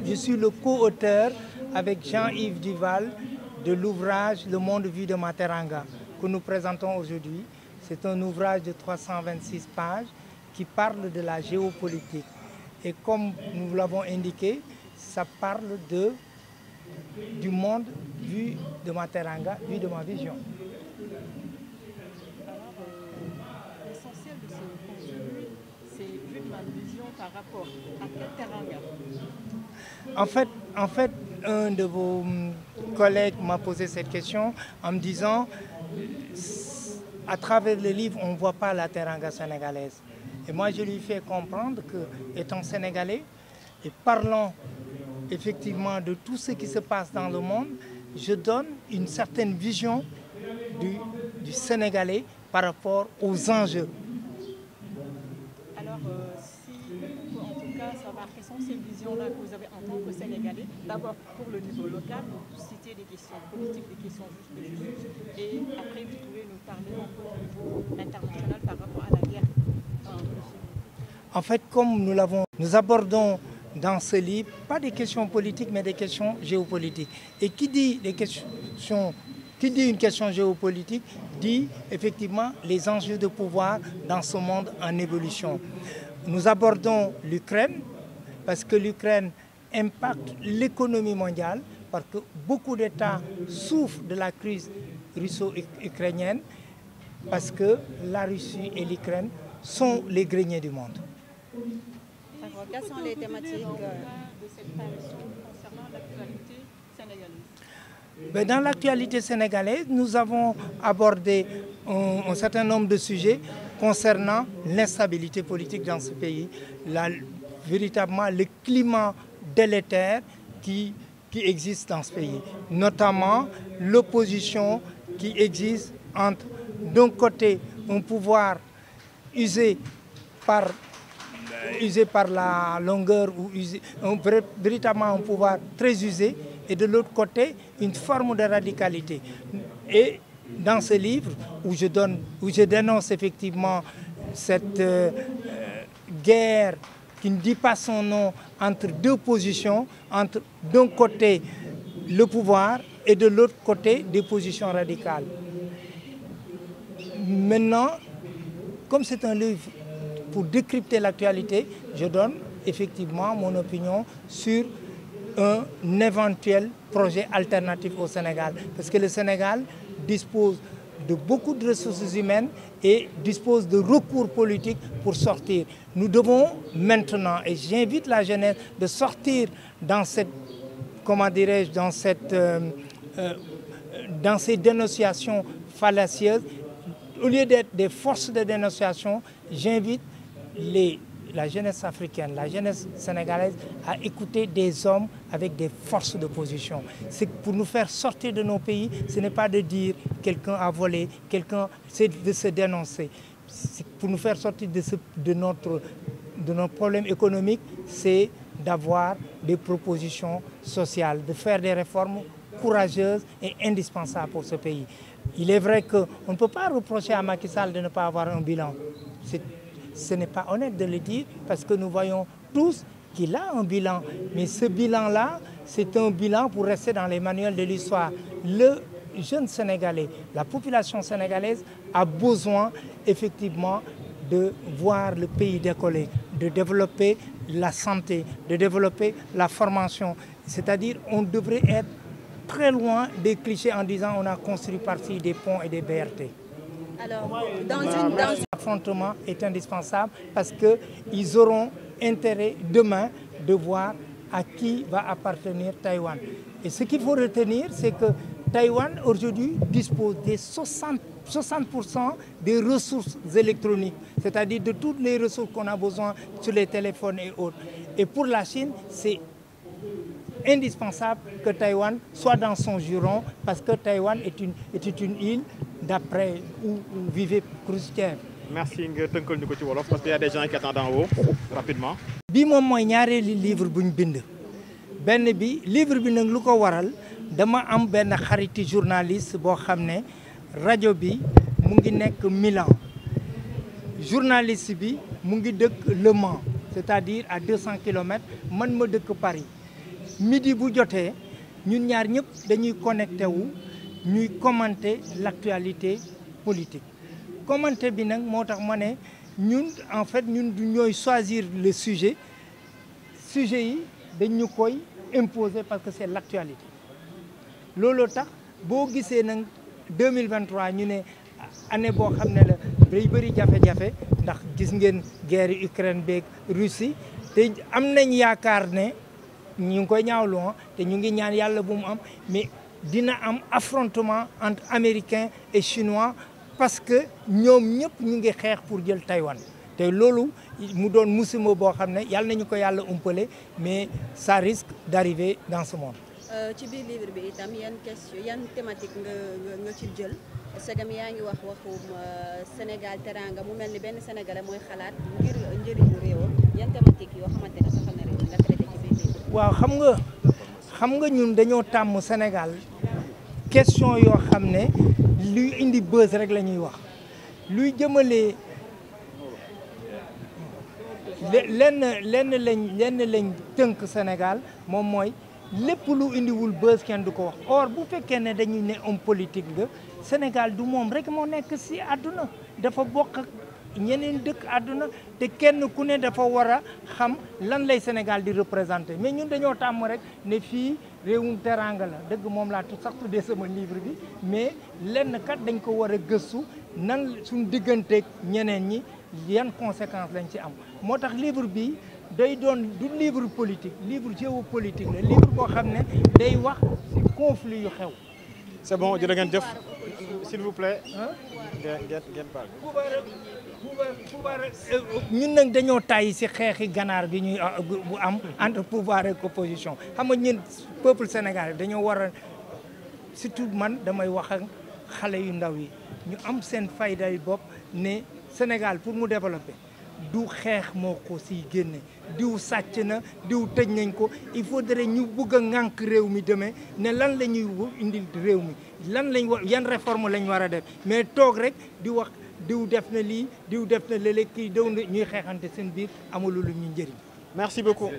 Je suis le co-auteur avec Jean-Yves Duval de l'ouvrage Le monde vu de Materanga que nous présentons aujourd'hui. C'est un ouvrage de 326 pages qui parle de la géopolitique. Et comme nous l'avons indiqué, ça parle du monde vu de Materanga, vu de ma vision. Alors, l'essentiel de ce contenu, c'est vu de ma vision par rapport à quel Teranga? En fait, un de vos collègues m'a posé cette question en me disant, à travers le livre, on ne voit pas la Teranga sénégalaise. Et moi, je lui fais comprendre que, étant sénégalais et parlant effectivement de tout ce qui se passe dans le monde, je donne une certaine vision du Sénégalais par rapport aux enjeux. Alors, si on peut en tout cas savoir quelles sont ces visions-là que vous avez en tant que Sénégalais, d'abord pour le niveau local, vous citez des questions politiques, des questions juste de justice, et après vous pouvez nous parler un peu au niveau international par rapport à la guerre en Russie. En fait, comme nous abordons dans ce livre, pas des questions politiques, mais des questions géopolitiques. Et qui dit une question géopolitique, dit effectivement les enjeux de pouvoir dans ce monde en évolution. Nous abordons l'Ukraine, parce que l'Ukraine impacte l'économie mondiale, parce que beaucoup d'États souffrent de la crise russo-ukrainienne, parce que la Russie et l'Ukraine sont les greniers du monde. Quelles sont les thématiques de cette parution concernant l'actualité sénégalaise? Dans l'actualité sénégalaise, nous avons abordé un certain nombre de sujets concernant l'instabilité politique dans ce pays, véritablement le climat délétère qui existe dans ce pays, notamment l'opposition qui existe entre, d'un côté, un pouvoir usé par la longueur, ou véritablement un pouvoir très usé, et de l'autre côté, une forme de radicalité. Et dans ce livre, où je dénonce effectivement cette guerre qui ne dit pas son nom entre deux positions, entre d'un côté le pouvoir et de l'autre côté des positions radicales. Maintenant, comme c'est un livre pour décrypter l'actualité, je donne effectivement mon opinion sur un éventuel projet alternatif au Sénégal. Parce que le Sénégal dispose de beaucoup de ressources humaines et dispose de recours politiques pour sortir. Nous devons maintenant, et j'invite la jeunesse de sortir dans cette, comment dirais-je, dans ces dénonciations fallacieuses. Au lieu d'être des forces de dénonciation, j'invite la jeunesse africaine, la jeunesse sénégalaise à écouter des hommes avec des forces de position. C'est pour nous faire sortir de nos pays, ce n'est pas de dire quelqu'un a volé, c'est de se dénoncer. Pour nous faire sortir de notre problème économique, c'est d'avoir des propositions sociales, de faire des réformes courageuses et indispensables pour ce pays. Il est vrai qu'on ne peut pas reprocher à Macky Sall de ne pas avoir un bilan. Ce n'est pas honnête de le dire parce que nous voyons tous qu'il a un bilan. Mais ce bilan-là, c'est un bilan pour rester dans les manuels de l'histoire. Le jeune Sénégalais, la population sénégalaise a besoin effectivement de voir le pays décoller, de développer la santé, de développer la formation. C'est-à-dire on devrait être très loin des clichés en disant on a construit par-ci des ponts et des BRT. Alors, L'affrontement est indispensable parce qu'ils auront intérêt demain de voir à qui va appartenir Taïwan. Et ce qu'il faut retenir, c'est que Taïwan aujourd'hui dispose des 60% des ressources électroniques, c'est-à-dire de toutes les ressources qu'on a besoin sur les téléphones et autres. Et pour la Chine, c'est indispensable que Taïwan soit dans son giron parce que Taïwan est une île d'après où vivait Khrouchtchev. Merci nga tënkal ñu ko ci wolof parce qu'il y a des gens qui attendent en haut rapidement. Bi moom mooy ñaareelu livre bu ñu bind benn bi livre bi nag lu ko waral dama am benn xariti journaliste boo xam ne rajo bi mu ngi nekk Milan journaliste bi mu ngi dëkk Le Mans c'est-à-dire à 200 kilomètres man ma dëkk Paris midi bu jotee ñun ñaar ñëpp dañuy connecté wu ñuy commenter l'actualité politique commenter bi nag moo tax ma ne ñun en fait ñun du ñooy choisir le sujet yi dañ ñu koy imposer parce que c'est l'actualité looloo tax boo gisee nag 2023 ñu ne année boo xam ne la day bëri jafe-jafe ndax gis ngeen guerre Ukraine beeg Russie te am nañ yaakaar ne ñu ngi koy ñaawlu te ñu ngi ñaan yàlla bu mu am mais dina am affrontement entre américains et chinois parce que ñoom ñëpp ñu ngi xeex pour jël Taïwan te loolu mu doon musiba boo xam ne yàlla nañu ko yàlla umpale mais ça risque d'arriver dans ce monde. ci biir livre bi itam yan question yan thématique nga ci jël segam yaa ngi wax waxum Sénégal teranga mu mel ni benn Sénégalais mooy xalaat ngir njëriñu réewam yan thématique yoo xamante ne soxal na réew nga traité ci biir livre bi. waaw xam nga ñun dañoo tàmm Sénégal question yoo xam ne luy indi buzz rek la ñuy wax luy jëmale lenn lañ tënk Sénégal moom mooy lépp lu indiwul buzz kenn du ko wax or bu fekkee ne dañuy ne homme politique nga Sénégal du moom rek moo nekk ci àdduna dafa bokk ak ñeneen dëkk àdduna te kenn ku ne dafa war a xam lan lay Sénégal di représenter mais ñun dañoo tàmm rek ne fii réewum teranga la dëgg moom laa sax tuddee sama livre bi mais lenn kat dañ ko war a gëstu nan suñ digganteeg ñeneen ñi yan conséquences lañ ci am moo tax livre bi day doon du livre politique livre géopolitique la livre boo xam ne day wax ci conflit yu xew. C'est bon jërë ngeen jëf s'il vous plaît. ngeen baal. ñun nag dañoo tàyyi ci xeexi ganaar bi ñuy bu am entre pouvoir et opposition xam nga ñun peuple sénégalais dañoo war a surtout man damay wax ak xale yu ndaw yi ñu am seen fayday bopp ne Sénégal pour mu développer du xeex moo ko siy génne diw sàcc na diw tëj nañ ko il faudrait ñu bëgg a ŋànk réew mi demee ne lan la ñuy indil réew mi lan lañ war yan réforme lañ war a def mais toog rek di wax diw def na lii diw def na léeg-léeg kii daw na ñuy xeexante seen biir amul lu ñu njëriñ. Merci beaucoup.